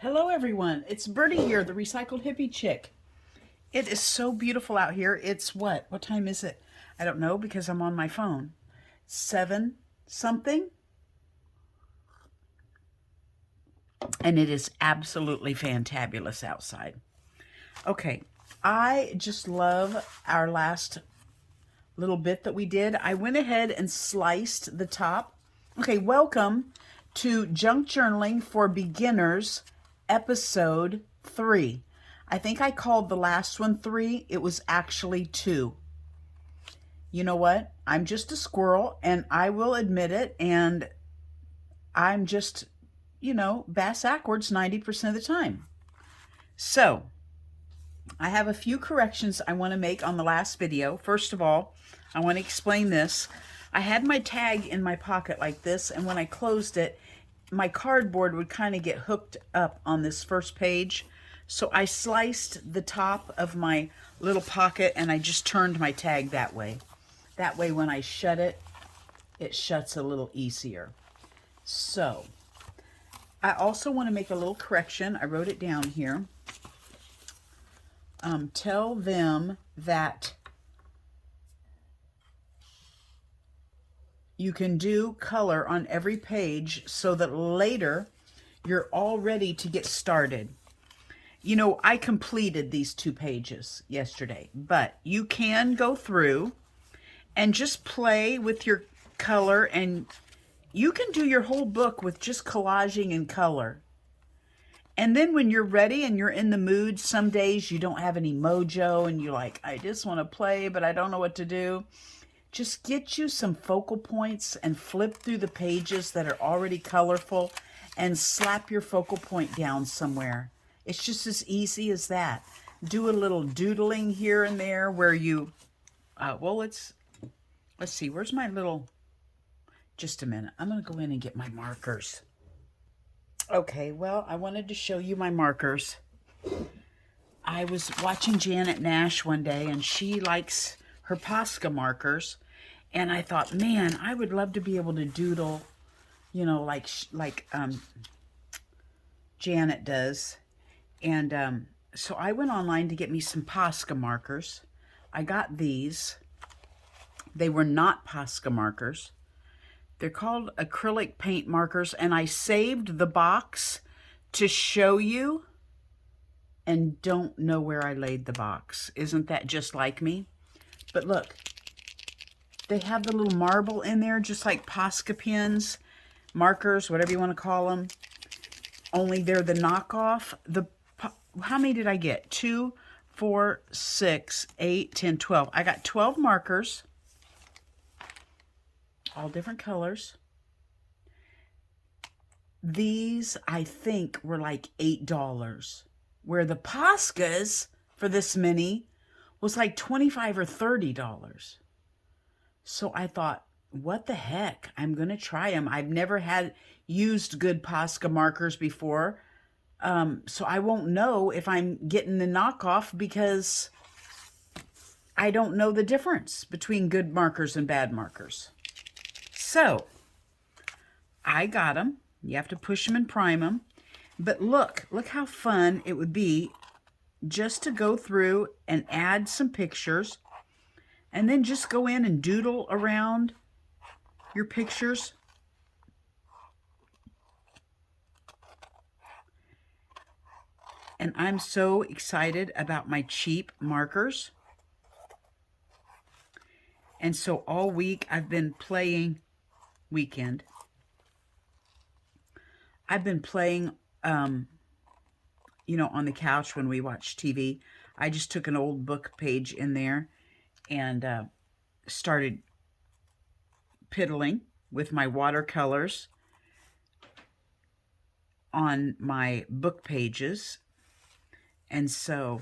Hello everyone, it's Birdie here, the Recycled Hippie Chick. It is so beautiful out here. It's what? What time is it? I don't know because I'm on my phone. 7 something? And it is absolutely fantabulous outside. Okay, I just love our last little bit that we did. I went ahead and sliced the top. Okay, welcome to Junk Journaling for Beginners, episode 3. I think I called the last one 3. It was actually 2. You know what? I'm just a squirrel, and I will admit it, and I'm just, bass backwards 90% of the time. So, I have a few corrections I want to make on the last video. First of all, I want to explain this. I had my tag in my pocket like this, and when I closed it, my cardboard would kind of get hooked up on this first page. So I sliced the top of my little pocket and I just turned my tag that way. That way when I shut it, it shuts a little easier. So I also want to make a little correction. I wrote it down here. Tell them that you can do color on every page so that later you're all ready to get started. You know, I completed these 2 pages yesterday, but you can go through and just play with your color, and you can do your whole book with just collaging and color. And then when you're ready and you're in the mood, some days you don't have any mojo and you're like, I just want to play, but I don't know what to do. Just get you some focal points and flip through the pages that are already colorful and slap your focal point down somewhere. It's just as easy as that. Do a little doodling here and there where you, let's see, where's my little, just a minute. I'm going to go in and get my markers. Okay, well, I wanted to show you my markers. I was watching Janet Nash one day, and she likes her Posca markers. And I thought, man, I would love to be able to doodle, like Janet does. And so I went online to get me some Posca markers. I got these. They were not Posca markers. They're called acrylic paint markers, and I saved the box to show you and don't know where I laid the box. Isn't that just like me? But look, they have the little marble in there, just like Posca pens, markers, whatever you want to call them. Only they're the knockoff. How many did I get? 2, 4, 6, 8, 10, 12. I got 12 markers, all different colors. These, I think, were like $8, where the Poscas for this many was like $25 or $30. So I thought, what the heck? I'm going to try them. I've never used good Posca markers before. So I won't know if I'm getting the knockoff because I don't know the difference between good markers and bad markers. So I got them. You have to push them and prime them. But look how fun it would be just to go through and add some pictures and then just go in and doodle around your pictures. And I'm so excited about my cheap markers. And so all week I've been playing, I've been playing, on the couch when we watch TV. I just took an old book page in there and started piddling with my watercolors on my book pages. And so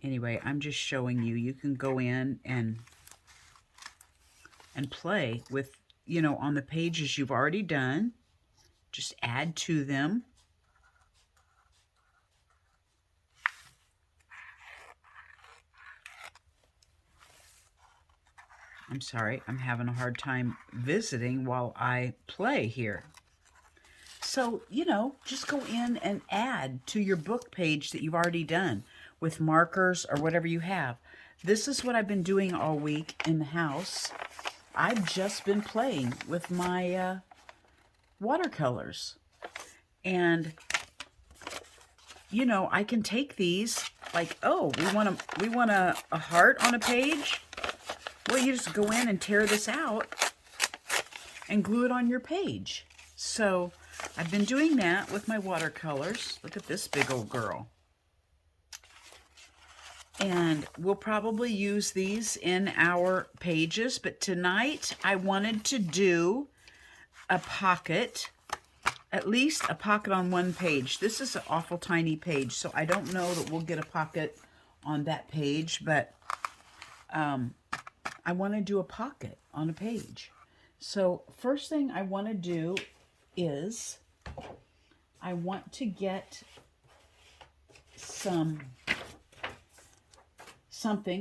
anyway, I'm just showing you. You can go in and play with, on the pages you've already done. Just add to them. I'm sorry, I'm having a hard time visiting while I play here. So, you know, just go in and add to your book page that you've already done with markers or whatever you have. This is what I've been doing all week in the house. I've just been playing with my watercolors. And, you know, I can take these like, oh, we want a heart on a page. Well, you just go in and tear this out and glue it on your page. So I've been doing that with my watercolors. Look at this big old girl. And we'll probably use these in our pages, but tonight I wanted to do a pocket, at least a pocket on one page. This is an awful tiny page, so I don't know that we'll get a pocket on that page, but I want to do a pocket on a page. So first thing I want to do is I want to get something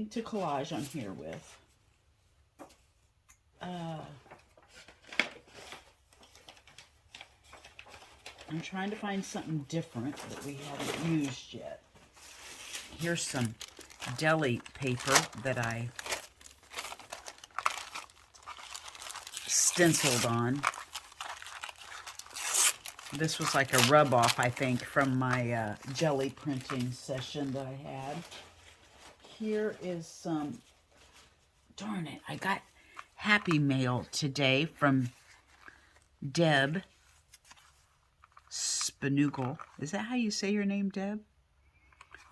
to collage on here with. I'm trying to find something different that we haven't used yet. Here's some deli paper that I stenciled on. This was like a rub-off, I think, from my jelly printing session that I had. Here is some, darn it, I got Happy Mail today from Deb Spanugle. Is that how you say your name, Deb?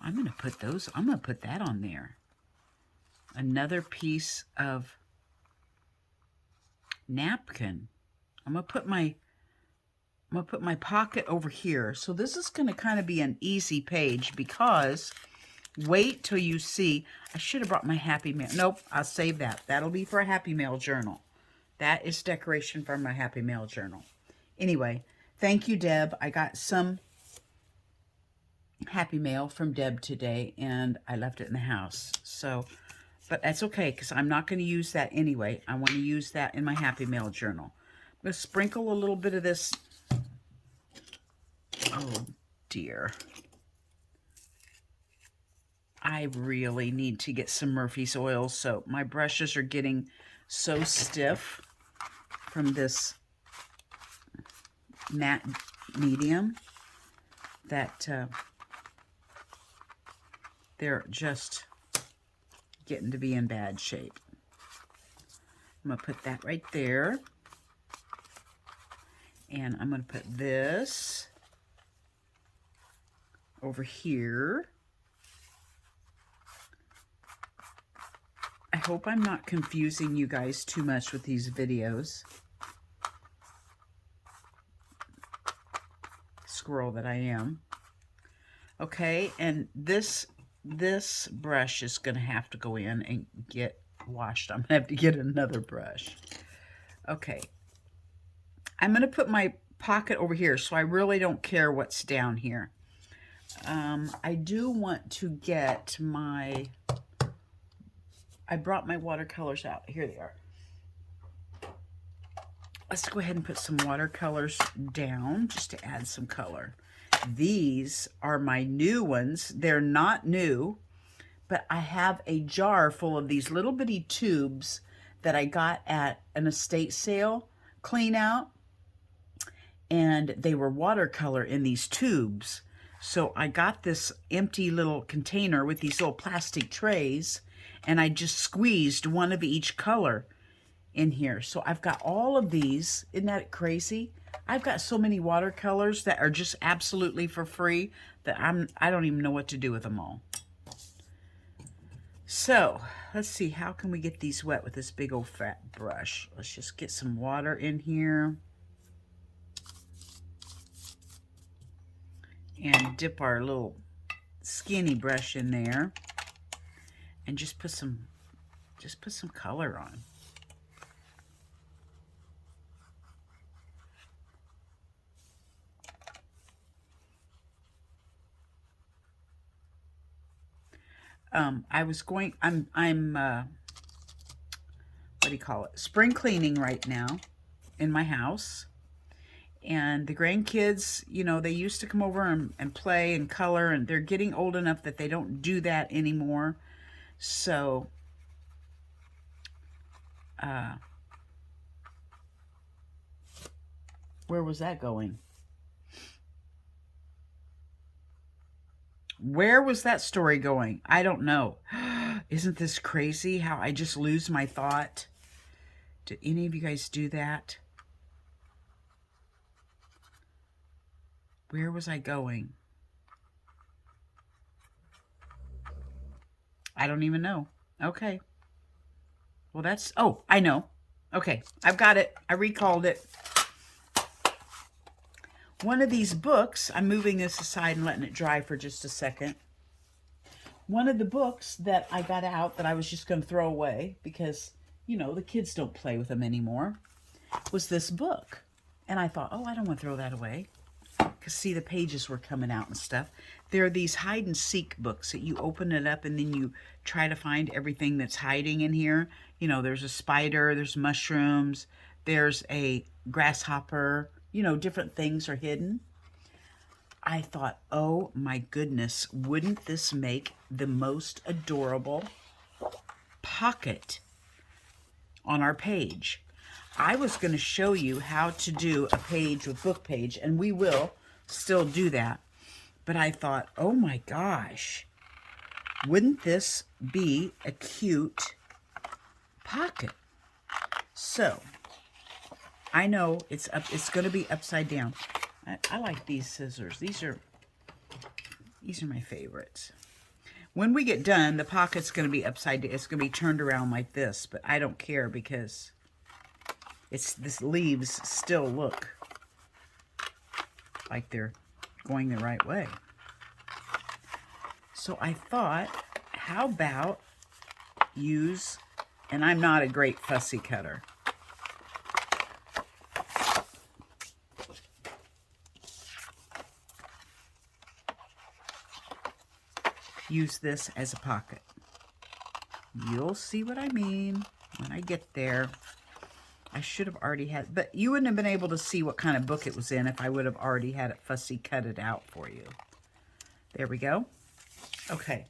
I'm going to put that on there. Another piece of napkin. I'm going to put my pocket over here. So this is going to kind of be an easy page because wait till you see. I should have brought my Happy Mail. Nope, I'll save that. That'll be for a Happy Mail journal. That is decoration for my Happy Mail journal. Anyway, thank you, Deb. I got some Happy Mail from Deb today, and I left it in the house. So, but that's okay, because I'm not going to use that anyway. I want to use that in my Happy Mail journal. I'm going to sprinkle a little bit of this. Oh, dear. I really need to get some Murphy's oil soap. My brushes are getting so stiff from this matte medium that they're just getting to be in bad shape. I'm going to put that right there. And I'm going to put this over here. I hope I'm not confusing you guys too much with these videos. Squirrel that I am. Okay, and this brush is going to have to go in and get washed. I'm going to have to get another brush. Okay. I'm going to put my pocket over here, so I really don't care what's down here. I do want to get my... I brought my watercolors out. Here they are. Let's go ahead and put some watercolors down just to add some color. These are my new ones. They're not new, but I have a jar full of these little bitty tubes that I got at an estate sale clean out. And they were watercolor in these tubes. So I got this empty little container with these little plastic trays, and I just squeezed one of each color in here. So I've got all of these. Isn't that crazy? I've got so many watercolors that are just absolutely for free that I don't even know what to do with them all. So let's see, how can we get these wet with this big old fat brush? Let's just get some water in here and dip our little skinny brush in there and just put some color on. I'm what do you call it? Spring cleaning right now in my house. And the grandkids, you know, they used to come over and play and color, and they're getting old enough that they don't do that anymore. So, where was that going? Where was that story going? I don't know. Isn't this crazy how I just lose my thought? Did any of you guys do that? Where was I going? I don't even know. Okay. Well, that's... Oh, I know. Okay, I've got it. I recalled it. One of these books, I'm moving this aside and letting it dry for just a second. One of the books that I got out that I was just going to throw away because, you know, the kids don't play with them anymore, was this book. And I thought, oh, I don't want to throw that away. Because, see, the pages were coming out and stuff. There are these hide and seek books that you open it up and then you try to find everything that's hiding in here. You know, there's a spider, there's mushrooms, there's a grasshopper, you know, different things are hidden. I thought, oh my goodness, wouldn't this make the most adorable pocket on our page? I was going to show you how to do a page with book page, and we will still do that. But I thought, oh my gosh, wouldn't this be a cute pocket? So, I know it's going to be upside down. I like these scissors. These are my favorites. When we get done, the pocket's going to be upside down. It's going to be turned around like this, but I don't care because this leaves still look like they're going the right way. So I thought, how about use, and I'm not a great fussy cutter. Use this as a pocket. You'll see what I mean when I get there. I should have already had, but you wouldn't have been able to see what kind of book it was in if I would have already had it fussy cut it out for you. There we go. Okay.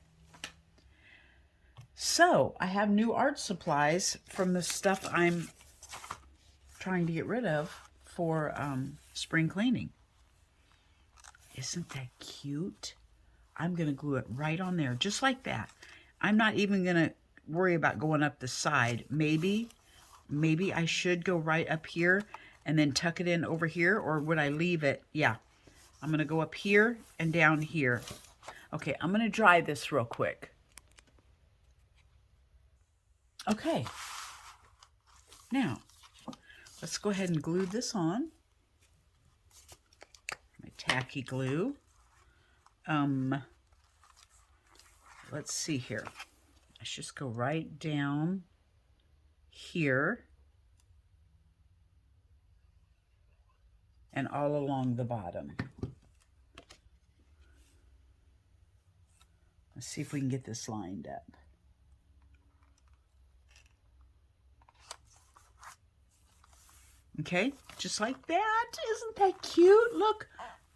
So I have new art supplies from the stuff I'm trying to get rid of for spring cleaning. Isn't that cute? I'm going to glue it right on there, just like that. I'm not even going to worry about going up the side. Maybe I should go right up here and then tuck it in over here, or would I leave it? Yeah, I'm going to go up here and down here. Okay, I'm going to dry this real quick. Okay, now let's go ahead and glue this on. My tacky glue. Let's see here. Let's just go right down here and all along the bottom. Let's see if we can get this lined up. Okay, just like that. Isn't that cute? Look,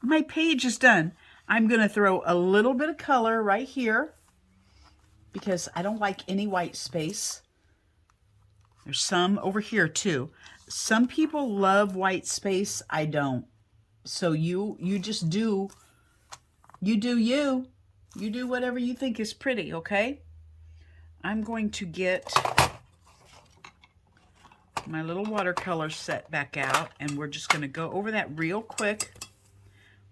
my page is done. I'm going to throw a little bit of color right here because I don't like any white space. There's some over here too. Some people love white space. I don't. So you just do, you do whatever you think is pretty, okay? I'm going to get my little watercolor set back out, and we're just going to go over that real quick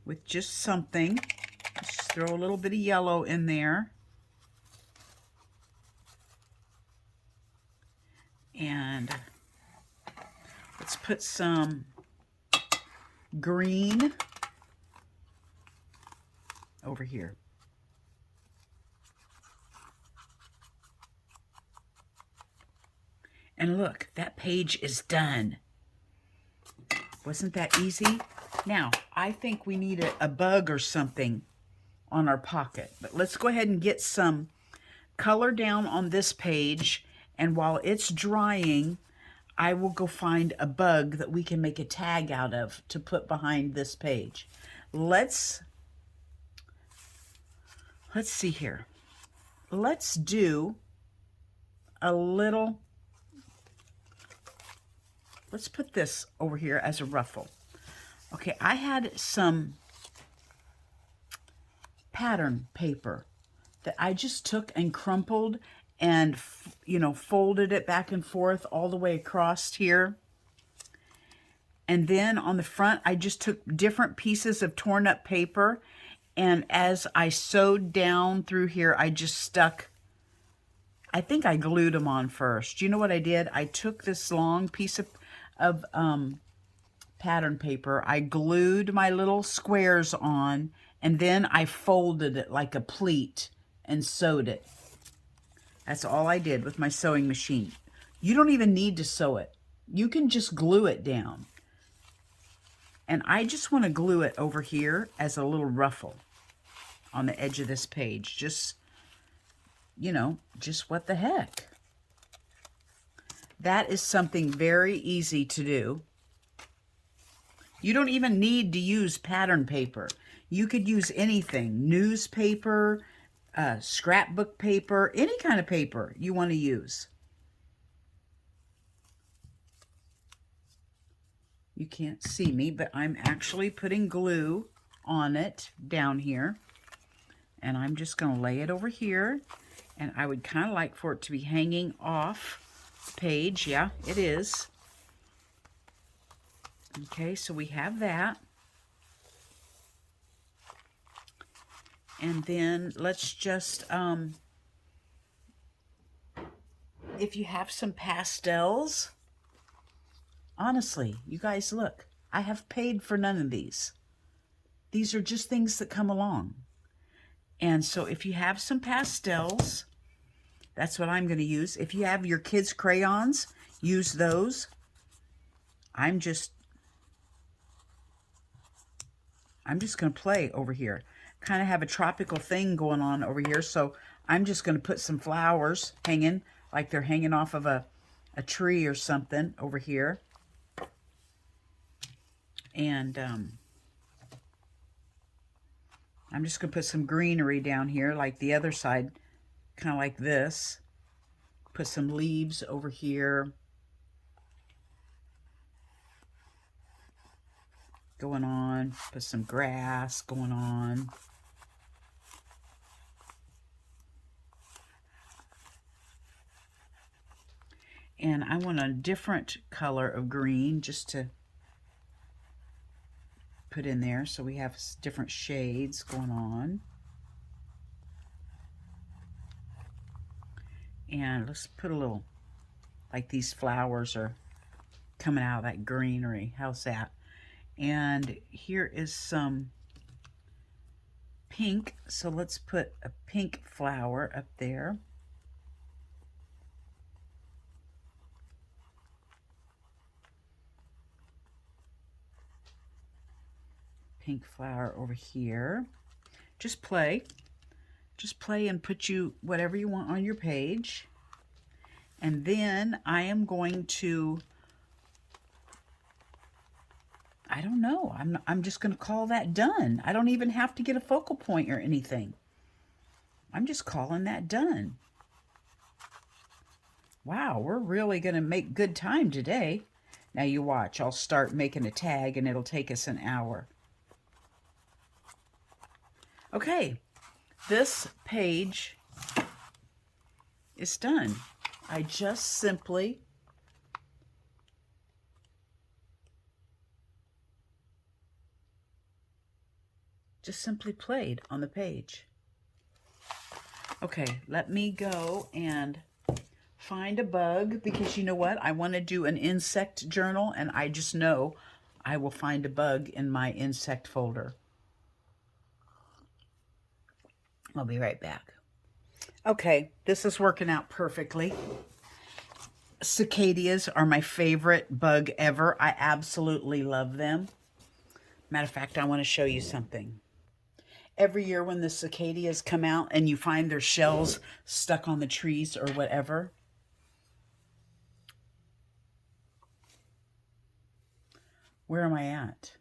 with just something. Let's just throw a little bit of yellow in there. And let's put some green over here. And look, that page is done. Wasn't that easy? Now, I think we need a bug or something on our pocket. But let's go ahead and get some color down on this page. And while it's drying, I will go find a bug that we can make a tag out of to put behind this page. Let's see here. Let's do a little, let's put this over here as a ruffle. Okay, I had some pattern paper that I just took and crumpled and, you know, folded it back and forth all the way across here. And then on the front, I just took different pieces of torn up paper, and as I sewed down through here, I just stuck, I think I glued them on first. You know what I did? I took this long piece of pattern paper, I glued my little squares on, and then I folded it like a pleat and sewed it. That's all I did with my sewing machine. You don't even need to sew it. You can just glue it down. And I just want to glue it over here as a little ruffle on the edge of this page. Just, you know, just what the heck. That is something very easy to do. You don't even need to use pattern paper. You could use anything, newspaper, scrapbook paper, any kind of paper you want to use. You can't see me, but I'm actually putting glue on it down here. And I'm just going to lay it over here. And I would kind of like for it to be hanging off the page. Yeah, it is. Okay, so we have that. And then let's just, if you have some pastels, honestly, you guys look, I have paid for none of these. These are just things that come along. And so if you have some pastels, that's what I'm going to use. If you have your kids' crayons, use those. I'm just going to play over here. Kind of have a tropical thing going on over here, so I'm just going to put some flowers hanging, like they're hanging off of a tree or something over here. And I'm just going to put some greenery down here, like the other side, kind of like this. Put some leaves over here. Going on. Put some grass going on. And I want a different color of green just to put in there, so we have different shades going on. And let's put a little, like these flowers are coming out of that greenery. How's that? And here is some pink, so let's put a pink flower up there. Pink flower over here. Just play and put you whatever you want on your page. And then I am going to, I don't know, I'm just going to call that done. I don't even have to get a focal point or anything. I'm just calling that done. Wow, we're really going to make good time today. Now you watch, I'll start making a tag and it'll take us an hour. Okay, this page is done. I just simply played on the page. Okay, let me go and find a bug, because you know what? I want to do an insect journal, and I just know I will find a bug in my insect folder. I'll be right back. Okay, this is working out perfectly. Cicadias are my favorite bug ever. I absolutely love them. Matter of fact, I want to show you something. Every year when the cicadias come out and you find their shells stuck on the trees or whatever, Where am I at?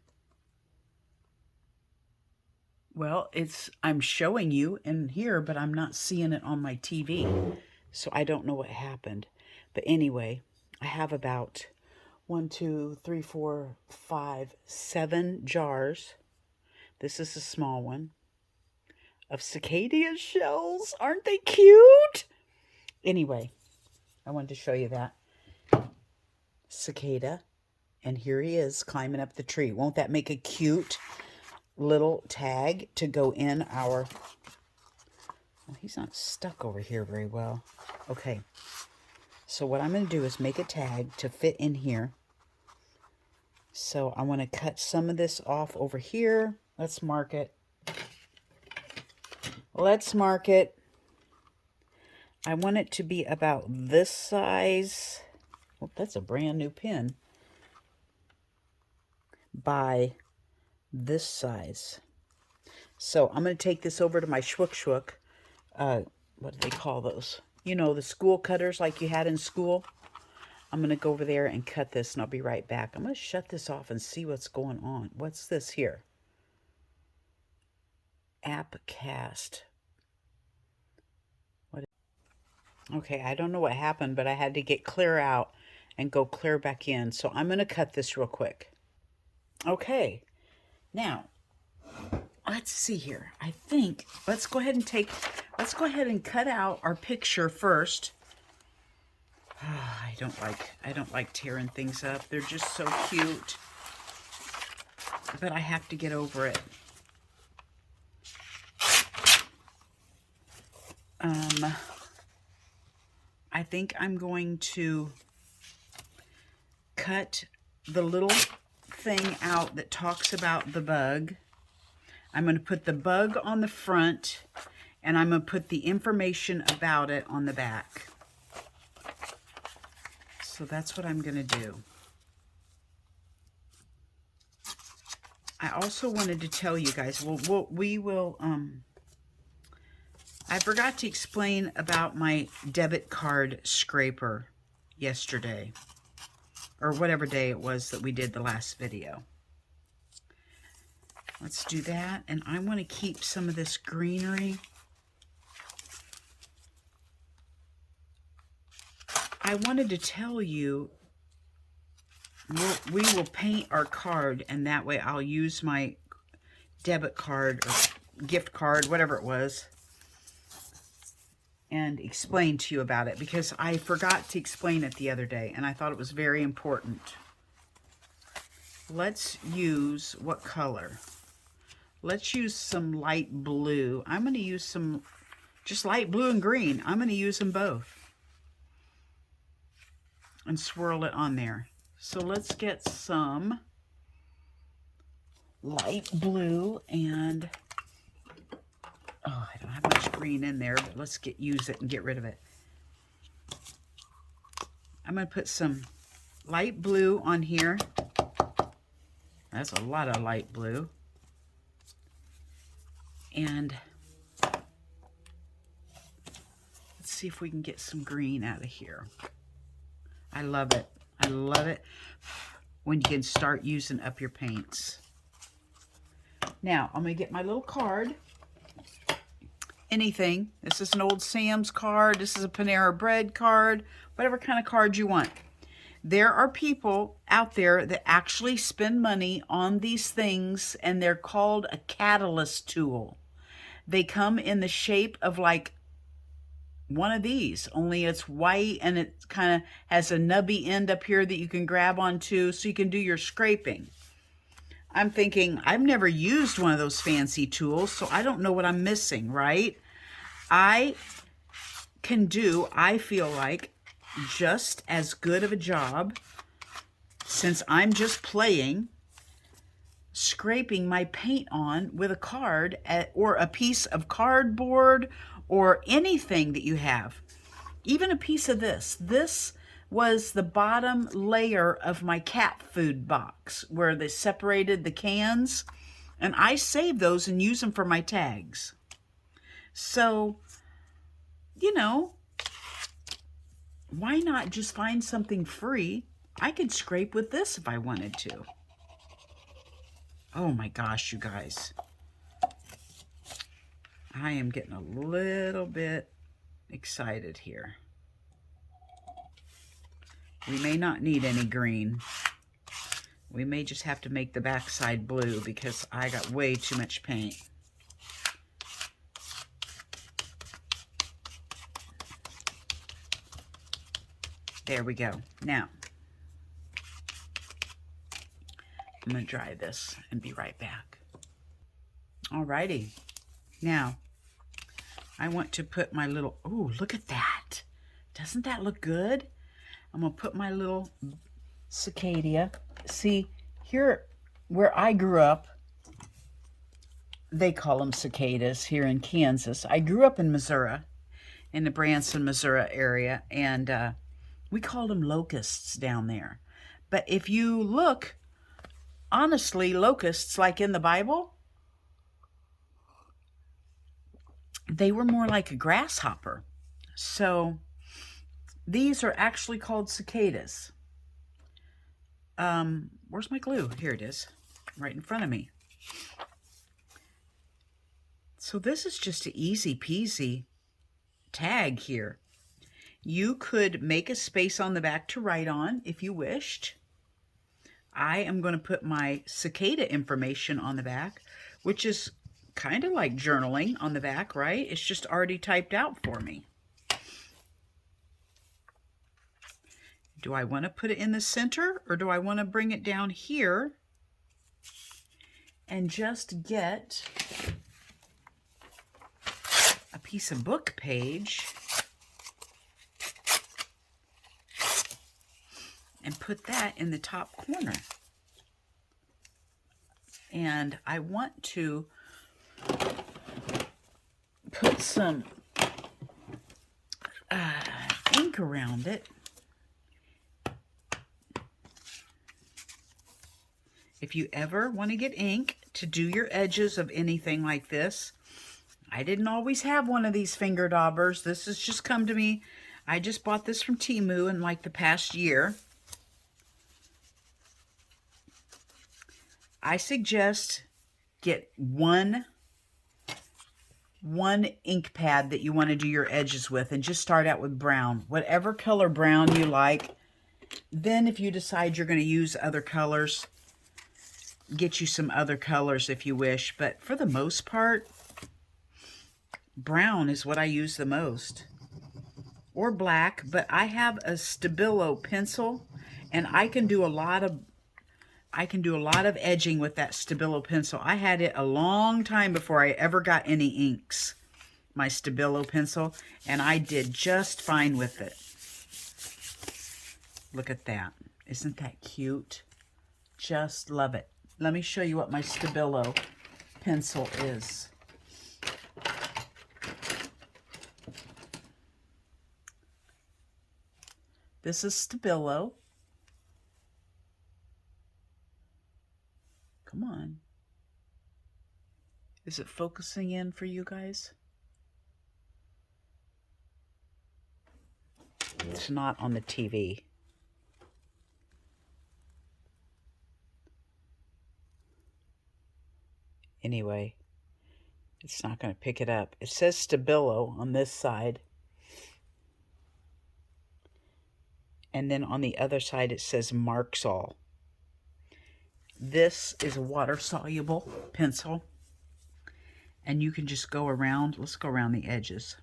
Well, I'm showing you in here, but I'm not seeing it on my TV. So I don't know what happened. But anyway, I have about 1, 2, 3, 4, 5, 7 jars. This is a small one of cicada shells. Aren't they cute? Anyway, I wanted to show you that. Cicada. And here he is climbing up the tree. Won't that make a cute little tag to go in our... Well, he's not stuck over here very well. Okay. So what I'm going to do is make a tag to fit in here. So I want to cut some of this off over here. Let's mark it. Let's mark it. I want it to be about this size. Oh, that's a brand new pin. By this size. So I'm going to take this over to my Schwook Schwook. What do they call those? You know, the school cutters like you had in school. I'm going to go over there and cut this, and I'll be right back. I'm going to shut this off and see what's going on. What's this here? Appcast. Okay, I don't know what happened, but I had to get clear out and go clear back in. So I'm going to cut this real quick. Okay, now, let's see here. I think, let's go ahead and cut out our picture first. Oh, I don't like tearing things up. They're just so cute. But I have to get over it. I think I'm going to cut the little thing out that talks about the bug. I'm going to put the bug on the front, and I'm going to put the information about it on the back. So that's what I'm going to do. I also wanted to tell you guys, I forgot to explain about my debit card scraper yesterday, or whatever day it was that we did the last video. Let's do that, and I want to keep some of this greenery. I wanted to tell you, we will paint our card, and that way I'll use my debit card or gift card, whatever it was, and explain to you about it, because I forgot to explain it the other day, and I thought it was very important. Let's use, what color? Let's use some light blue. I'm going to use some, just light blue and green. I'm going to use them both. And swirl it on there. So let's get some light blue and, oh, I don't have much green in there, but let's use it and get rid of it. I'm going to put some light blue on here. That's a lot of light blue. And let's see if we can get some green out of here. I love it. I love it when you can start using up your paints. Now, I'm going to get my little card. Anything. This is an Old Sam's card. This is a Panera Bread card. Whatever kind of card you want. There are people out there that actually spend money on these things, and they're called a catalyst tool. They come in the shape of like one of these, only it's white and it kind of has a nubby end up here that you can grab onto so you can do your scraping. I'm thinking, I've never used one of those fancy tools, so I don't know what I'm missing, right? I can do, I feel like, just as good of a job, since I'm just playing, scraping my paint on with a card or a piece of cardboard or anything that you have. Even a piece of this. This was the bottom layer of my cat food box where they separated the cans, and I save those and use them for my tags. So, you know, why not just find something free? I could scrape with this if I wanted to. Oh my gosh, you guys. I am getting a little bit excited here. We may not need any green. We may just have to make the backside blue because I got way too much paint. There we go. Now, I'm going to dry this and be right back. Alrighty. Now, I want to put my little, oh, look at that. Doesn't that look good? I'm going to put my little cicada. See, here where I grew up, they call them cicadas here in Kansas. I grew up in Missouri, in the Branson, Missouri area, and we called them locusts down there. But if you look, honestly, locusts, like in the Bible, they were more like a grasshopper. So these are actually called cicadas. Where's my glue? Here it is, right in front of me. So this is just an easy peasy tag here. You could make a space on the back to write on if you wished. I am going to put my cicada information on the back, which is kind of like journaling on the back, right? It's just already typed out for me. Do I want to put it in the center, or do I want to bring it down here and just get a piece of book page and put that in the top corner? And I want to put some ink around it. If you ever want to get ink to do your edges of anything like this, I didn't always have one of these finger daubers. This has just come to me. I just bought this from Temu in like the past year. I suggest get one ink pad that you want to do your edges with, and just start out with brown. Whatever color brown you like. Then if you decide you're going to use other colors, get you some other colors if you wish. But for the most part, brown is what I use the most. Or black, but I have a Stabilo pencil, and I can do a lot of edging with that Stabilo pencil. I had it a long time before I ever got any inks, my Stabilo pencil, and I did just fine with it. Look at that. Isn't that cute? Just love it. Let me show you what my Stabilo pencil is. This is Stabilo. Come on. Is it focusing in for you guys? It's not on the TV. Anyway, it's not going to pick it up. It says Stabilo on this side. And then on the other side it says Marxall. This is a water-soluble pencil. And you can just go around. Let's go around the edges.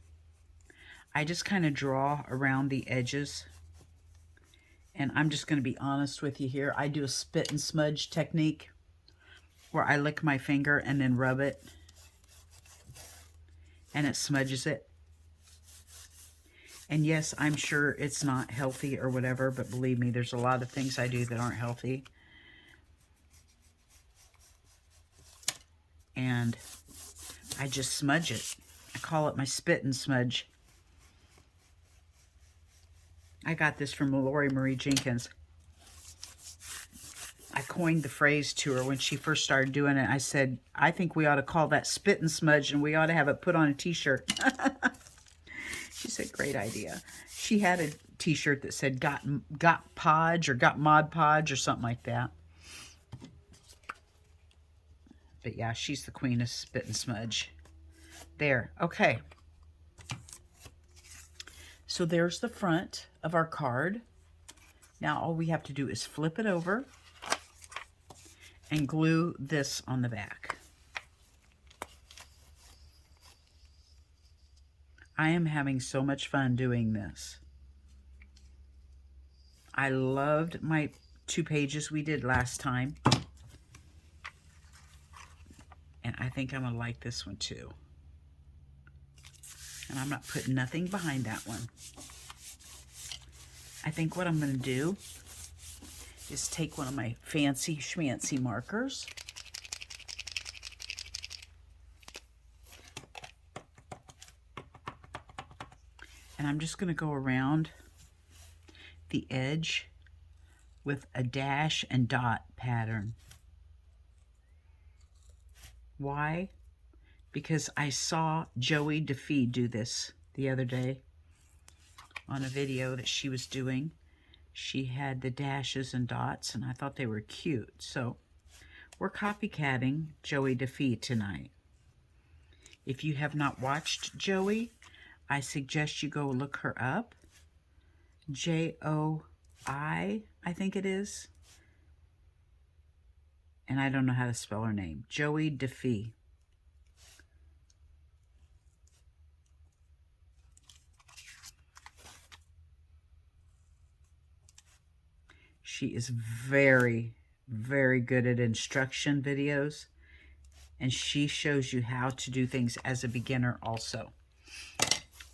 I just kind of draw around the edges. And I'm just going to be honest with you here. I do a spit and smudge technique where I lick my finger and then rub it. And it smudges it. And yes, I'm sure it's not healthy or whatever, but believe me, there's a lot of things I do that aren't healthy. And I just smudge it. I call it my spit and smudge. I got this from Lori Marie Jenkins. I coined the phrase to her when she first started doing it. I said, I think we ought to call that spit and smudge, and we ought to have it put on a t-shirt. She said, great idea. She had a t-shirt that said got Podge or got Mod Podge or something like that. But yeah, she's the queen of spit and smudge. There, okay. So there's the front of our card. Now all we have to do is flip it over and glue this on the back. I am having so much fun doing this. I loved my 2 pages we did last time. And I think I'm going to like this one too. And I'm not putting nothing behind that one. I think what I'm going to do is take one of my fancy schmancy markers. And I'm just going to go around the edge with a dash and dot pattern. Why? Because I saw Joey DeFee do this the other day on a video that she was doing. She had the dashes and dots, and I thought they were cute. So we're copycatting Joey DeFee tonight. If you have not watched Joey, I suggest you go look her up. J-O-I, I think it is. And I don't know how to spell her name. Joey DeFee. She is very, very good at instruction videos. And she shows you how to do things as a beginner also.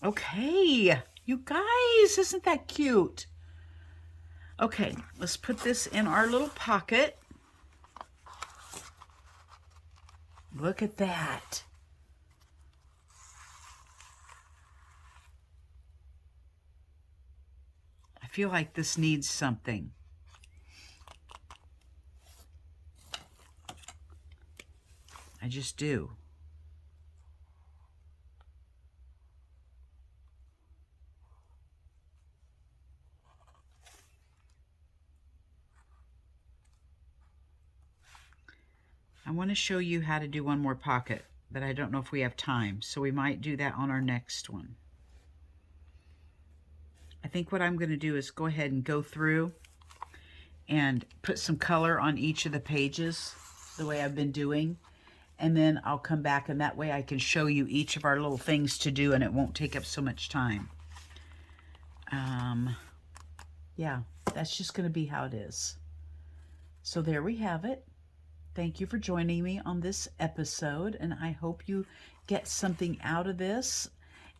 Okay, you guys, isn't that cute? Okay, let's put this in our little pocket. Look at that. I feel like this needs something. I just do. I want to show you how to do one more pocket, but I don't know if we have time, so we might do that on our next one. I think what I'm going to do is go ahead and go through and put some color on each of the pages the way I've been doing. And then I'll come back, and that way I can show you each of our little things to do, and it won't take up so much time. Yeah, that's just going to be how it is. So there we have it. Thank you for joining me on this episode, and I hope you get something out of this.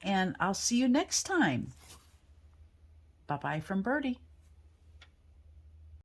And I'll see you next time. Bye-bye from Birdie.